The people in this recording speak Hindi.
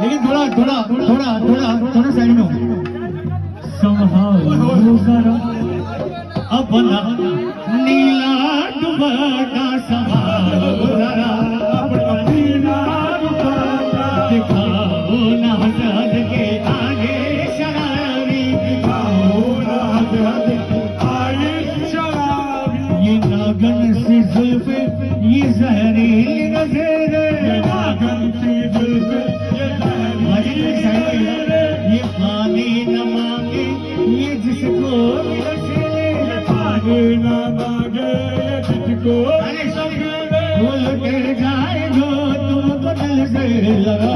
लेकिन थोड़ा साइड में हो संभालो जरा अपना नीला दुपट्टा संभालो जरा अपना नीला दुपट्टा दिखाओ ना हसद के आगे शराबी दिखाओ ना हसद के आगे शराबी ये नागन सी जुल्फे ये जहरीली नजरें ये नागन सी जुल्फे ये पानी न मांगे ये जिसको पानी न मांगे ये जिसको भूल कर जाए जो तुम बदल से लगा